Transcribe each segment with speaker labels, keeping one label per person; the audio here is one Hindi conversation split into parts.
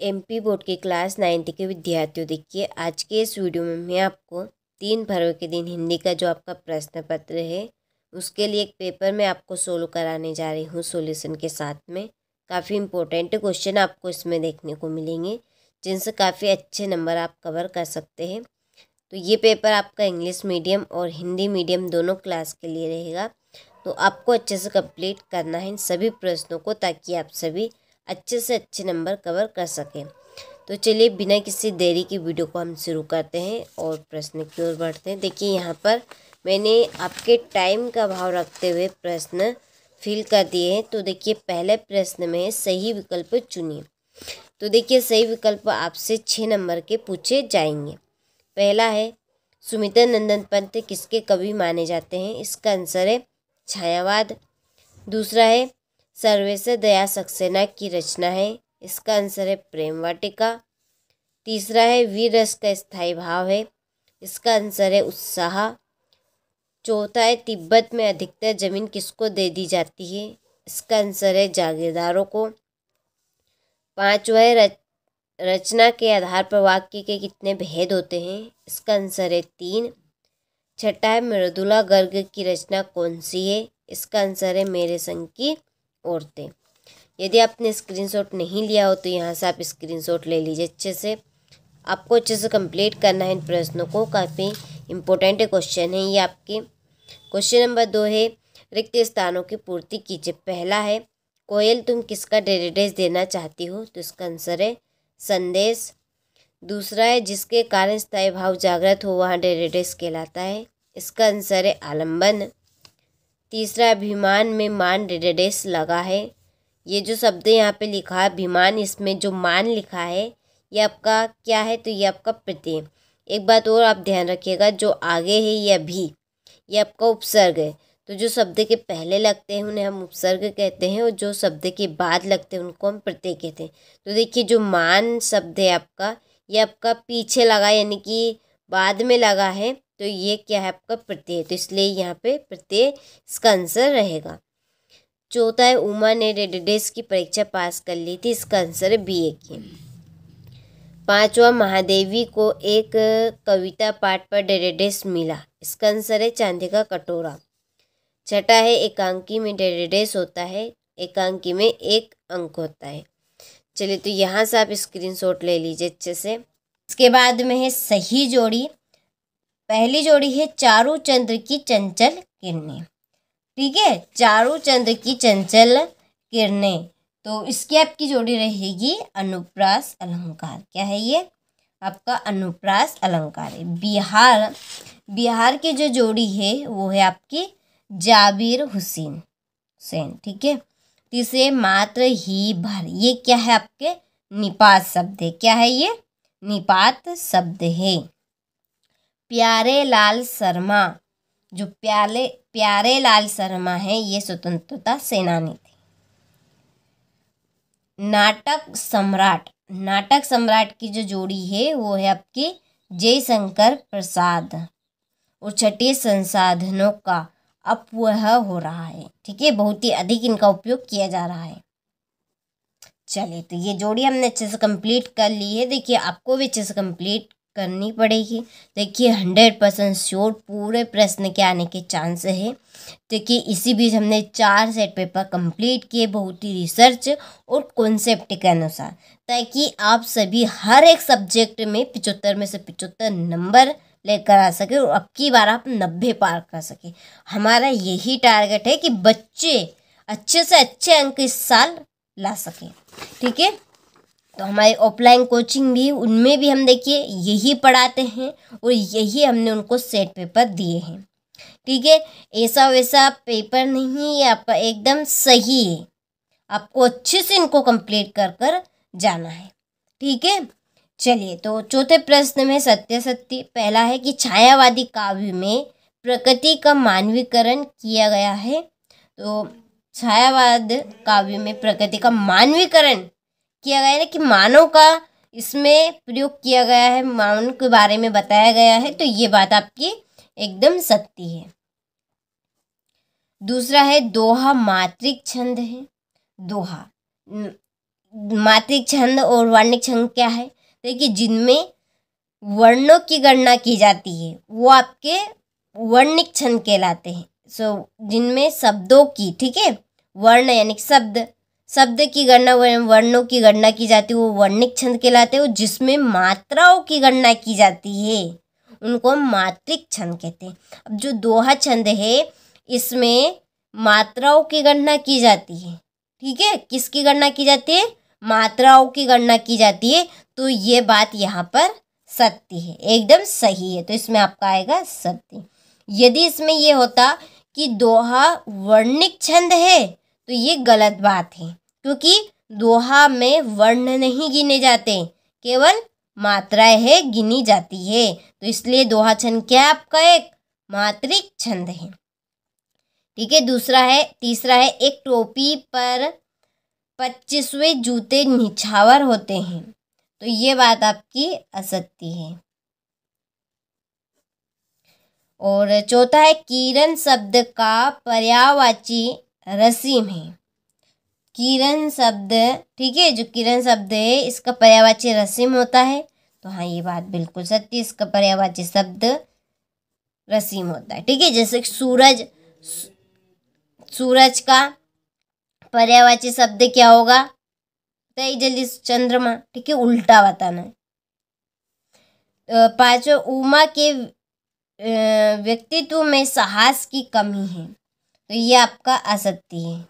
Speaker 1: एमपी बोर्ड के क्लास 9th के विद्यार्थियों, देखिए आज के इस वीडियो में मैं आपको 3 फरवरी के दिन हिंदी का जो आपका प्रश्न पत्र है उसके लिए एक पेपर में आपको सोल्व कराने जा रही हूँ सॉल्यूशन के साथ में। काफ़ी इम्पोर्टेंट क्वेश्चन आपको इसमें देखने को मिलेंगे जिनसे काफ़ी अच्छे नंबर आप कवर कर सकते हैं। तो ये पेपर आपका इंग्लिश मीडियम और हिंदी मीडियम दोनों क्लास के लिए रहेगा। तो आपको अच्छे से कंप्लीट करना है इन सभी प्रश्नों को ताकि आप सभी अच्छे से अच्छे नंबर कवर कर सकें। तो चलिए बिना किसी देरी की वीडियो को हम शुरू करते हैं और प्रश्न की ओर बढ़ते हैं। देखिए यहाँ पर मैंने आपके टाइम का भाव रखते हुए प्रश्न फिल कर दिए हैं। तो देखिए पहले प्रश्न में सही विकल्प चुनिए। तो देखिए सही विकल्प आपसे 6 नंबर के पूछे जाएंगे। पहला है सुमित्रा नंदन पंत किसके कवि माने जाते हैं? इसका आंसर है छायावाद। दूसरा है सर्वेश्वर दयाल सक्सेना की रचना है, इसका आंसर है प्रेम वाटिका। तीसरा है वीर रस का स्थायी भाव है, इसका आंसर है उत्साह। चौथा है तिब्बत में अधिकतर जमीन किसको दे दी जाती है? इसका आंसर है जागीरदारों को। पांचवा है रचना के आधार पर वाक्य के कितने भेद होते हैं? इसका आंसर है 3। छठा है मृदुला गर्ग की रचना कौन सी है? इसका आंसर है मेरे संग की औरतें। यदि आपने स्क्रीनशॉट नहीं लिया हो तो यहाँ से आप स्क्रीनशॉट ले लीजिए अच्छे से। आपको अच्छे से कंप्लीट करना है इन प्रश्नों को, काफ़ी इम्पोर्टेंट क्वेश्चन है ये आपके। क्वेश्चन नंबर 2 है रिक्त स्थानों की पूर्ति कीजिए। पहला है कोयल तुम किसका डेडिकेट देना चाहती हो? तो इसका आंसर है संदेश। दूसरा है जिसके कारण स्थायी भाव जागृत हो वहाँ डेडिकेट कहलाता है, इसका आंसर है आलम्बन। तीसरा अभिमान में मान डेडिकेट लगा है। ये जो शब्द यहाँ पे लिखा है अभिमान, इसमें जो मान लिखा है ये आपका क्या है? तो ये आपका प्रत्यय। एक बात और आप ध्यान रखिएगा, जो आगे है ये अभी, ये आपका उपसर्ग है। तो जो शब्द के पहले लगते हैं उन्हें हम उपसर्ग कहते हैं और जो शब्द के बाद लगते हैं उनको हम प्रत्यय कहते हैं। तो देखिए जो मान शब्द है आपका, ये आपका पीछे लगा यानी कि बाद में लगा है, तो ये क्या है आपका प्रत्यय। तो इसलिए यहाँ पे प्रत्यय इसका आंसर रहेगा। चौथा है उमा ने डेडिकेट की परीक्षा पास कर ली थी, इसका आंसर है BA की। पांचवा महादेवी को एक कविता पाठ पर डेडिकेट मिला, इसका आंसर है चांदी का कटोरा। छठा है एकांकी में डेडिकेट होता है, एकांकी में 1 अंक होता है। चलिए तो यहाँ से आप स्क्रीनशॉट ले लीजिए अच्छे से। इसके बाद में है सही जोड़ी। पहली जोड़ी है चारू चंद्र की चंचल किरणें, ठीक है, चारू चंद्र की चंचल किरणें। तो इसकी आपकी जोड़ी रहेगी अनुप्रास अलंकार। क्या है ये? आपका अनुप्रास अलंकार है। बिहार की जो जोड़ी है वो है आपकी जाबिर हुसैन, ठीक है। तीसरे मात्र ही भर, ये क्या है आपके निपात शब्द है। क्या है ये? निपात शब्द है। प्यारे लाल शर्मा, जो प्यारे लाल शर्मा है ये स्वतंत्रता सेनानी थे। नाटक सम्राट की जो जोड़ी है वो है आपकी जयशंकर प्रसाद। और छठे संसाधनों का अपव्यय हो रहा है, ठीक है, बहुत ही अधिक इनका उपयोग किया जा रहा है। चलिए तो ये जोड़ी हमने अच्छे से कंप्लीट कर ली है। देखिए आपको भी अच्छे से कंप्लीट करनी पड़ेगी। देखिए 100% श्योर पूरे प्रश्न के आने के चांस है। देखिए इसी बीच हमने 4 सेट पेपर कंप्लीट किए, बहुत ही रिसर्च और कॉन्सेप्ट के अनुसार, ताकि आप सभी हर एक सब्जेक्ट में 75 में से 75 नंबर लेकर आ सके और अब की बार आप 90 पार कर सके। हमारा यही टारगेट है कि बच्चे अच्छे से अच्छे अंक इस साल ला सके, ठीक है। तो हमारी ऑफलाइन कोचिंग भी, उनमें भी हम देखिए यही पढ़ाते हैं और यही हमने उनको सेट पेपर दिए हैं, ठीक है। ऐसा वैसा पेपर नहीं है, आपका एकदम सही है। आपको अच्छे से इनको कंप्लीट कर जाना है, ठीक है। चलिए तो चौथे प्रश्न में सत्य पहला है कि छायावादी काव्य में प्रकृति का मानवीकरण किया गया है। तो छायावाद काव्य में प्रकृति का मानवीकरण किया गया है कि मानव का इसमें प्रयोग किया गया है, मानव के बारे में बताया गया है। तो ये बात आपकी एकदम सत्य है। दूसरा है दोहा मात्रिक छंद है। दोहा मात्रिक छंद और वर्णिक छंद क्या है? देखिए, जिनमें वर्णों की गणना की जाती है वो आपके वर्णिक छंद कहलाते हैं। जिनमें शब्दों की, ठीक है, वर्ण यानी शब्द की गणना, वर्णों की गणना की जाती है वो वर्णिक छंद कहलाते हैं। जिसमें मात्राओं की गणना की जाती है उनको मात्रिक छंद कहते हैं। अब जो दोहा छंद है इसमें मात्राओं की गणना की जाती है, ठीक है। किसकी गणना की जाती है? मात्राओं की गणना की जाती है। तो ये बात यहाँ पर सत्य है, एकदम सही है। तो इसमें आपका आएगा सत्य। यदि इसमें ये होता कि दोहा वर्णिक छंद है तो ये गलत बात है, क्योंकि दोहा में वर्ण नहीं गिने जाते, केवल मात्राएं है गिनी जाती है। तो इसलिए दोहा छंद क्या है आपका? एक मात्रिक छंद है, ठीक है। तीसरा है एक टोपी पर 25वें जूते निछावर होते हैं। तो ये बात आपकी असत्य है। और चौथा है किरण शब्द का पर्यायवाची रसीम है। किरण शब्द, ठीक है, जो किरण शब्द है इसका पर्यायवाची रसीम होता है। तो हाँ, ये बात बिल्कुल सत्य, इसका पर्यायवाची शब्द रसीम होता है, ठीक है। जैसे सूरज का पर्यायवाची शब्द क्या होगा? बताइए जल्दी। चंद्रमा, ठीक है, उल्टा बताना है। पांचवा, उमा के व्यक्तित्व में साहस की कमी है। तो ये आपका असत्य है।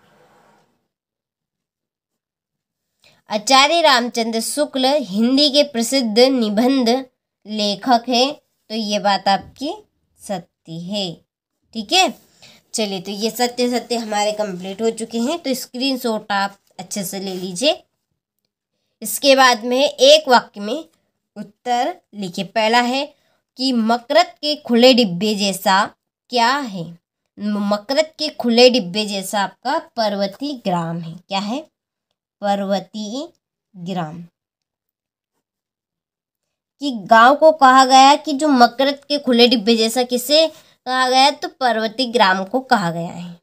Speaker 1: आचार्य रामचंद्र शुक्ल हिंदी के प्रसिद्ध निबंध लेखक है। तो ये बात आपकी सत्य है, ठीक है। चलिए, तो ये सत्य हमारे कंप्लीट हो चुके हैं। तो स्क्रीनशॉट आप अच्छे से ले लीजिए। इसके बाद में एक वाक्य में उत्तर लिखिए। पहला है कि मकरत के खुले डिब्बे जैसा क्या है? मकरत के खुले डिब्बे जैसा आपका पर्वती ग्राम है। क्या है? पर्वती ग्राम। कि गांव को कहा गया कि जो मकरत के खुले डिब्बे जैसा किसे कहा गया? तो पर्वती ग्राम को कहा गया है,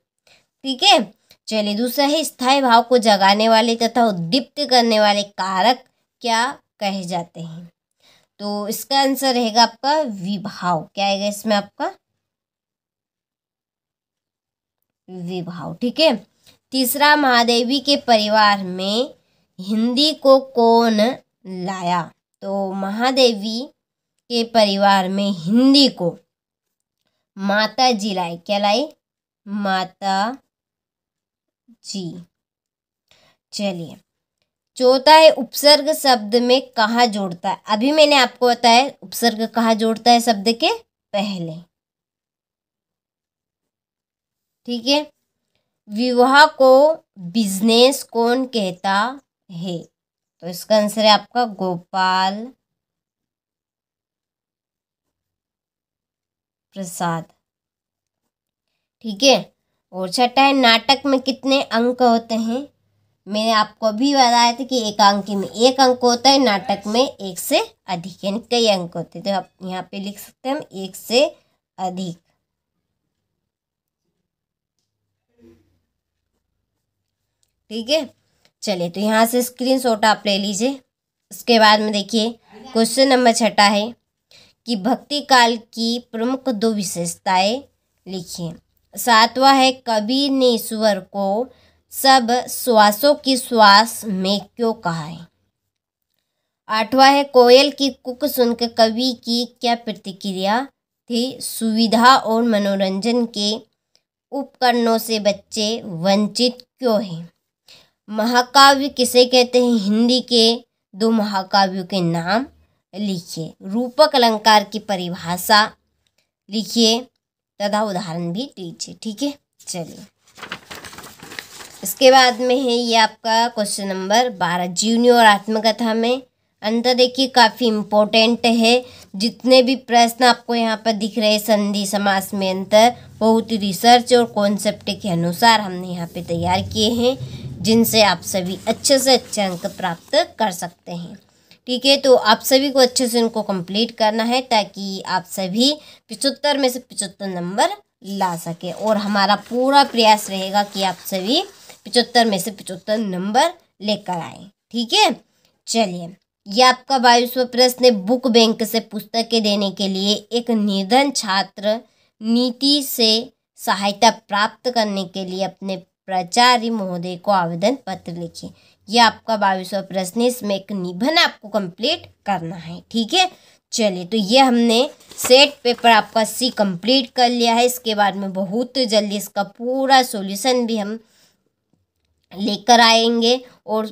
Speaker 1: ठीक है। चलिए, दूसरा है स्थायी भाव को जगाने वाले तथा उद्दीप्त करने वाले कारक क्या कहे जाते हैं? तो इसका आंसर रहेगा आपका विभाव। क्या आएगा इसमें आपका? विभाव, ठीक है। तीसरा, महादेवी के परिवार में हिंदी को कौन लाया? तो महादेवी के परिवार में हिंदी को माता जी लाई। क्या लाई? माता जी। चलिए, चौथा है उपसर्ग शब्द में कहाँ जोड़ता है? अभी मैंने आपको बताया उपसर्ग कहाँ जोड़ता है? शब्द के पहले, ठीक है। विवाह को बिजनेस कौन कहता है? तो इसका आंसर है आपका गोपाल प्रसाद, ठीक है। और छठा है नाटक में कितने अंक होते हैं? मैंने आपको अभी बताया था कि एकांकी में एक अंक होता है, नाटक में एक से अधिक यानी कई अंक होते हैं। तो आप यहाँ पे लिख सकते हैं हम एक से अधिक, ठीक है। चलिए, तो यहाँ से स्क्रीनशॉट आप ले लीजिए। इसके बाद में देखिए क्वेश्चन नंबर छठा है कि भक्ति काल की प्रमुख 2 विशेषताएं लिखिए। सातवां है कबीर ने ईश्वर को सब श्वासों की श्वास में क्यों कहा है? आठवां है कोयल की कुक सुनकर कवि की क्या प्रतिक्रिया थी? सुविधा और मनोरंजन के उपकरणों से बच्चे वंचित क्यों हैं? महाकाव्य किसे कहते हैं? हिंदी के 2 महाकाव्यों के नाम लिखिए। रूपक अलंकार की परिभाषा लिखिए तथा उदाहरण भी दीजिए, ठीक है। चलिए, इसके बाद में है ये आपका क्वेश्चन नंबर 12 जीवनी और आत्मकथा में अंतर। देखिए, काफ़ी इम्पोर्टेंट है। जितने भी प्रश्न आपको यहाँ पर दिख रहे संधि समास में अंतर बहुत रिसर्च और कॉन्सेप्ट के अनुसार हमने यहाँ पे तैयार किए हैं, जिनसे आप सभी अच्छे से अच्छे अंक प्राप्त कर सकते हैं, ठीक है। तो आप सभी को अच्छे से इनको कंप्लीट करना है ताकि आप सभी 75 में से 75 नंबर ला सके। और हमारा पूरा प्रयास रहेगा कि आप सभी 75 में से 75 नंबर लेकर आए, ठीक है। चलिए, ये आपका 22वां प्रश्न है। बुक बैंक से पुस्तकें देने के लिए एक निर्धन छात्र नीति से सहायता प्राप्त करने के लिए अपने प्राचार्य महोदय को आवेदन पत्र लिखिए। ये आपका 22वां प्रश्न है। इसमें एक निबंध आपको कंप्लीट करना है, ठीक है। चलिए, तो ये हमने सेट पेपर आपका सी कंप्लीट कर लिया है। इसके बाद में बहुत जल्दी इसका पूरा सॉल्यूशन भी हम लेकर आएंगे और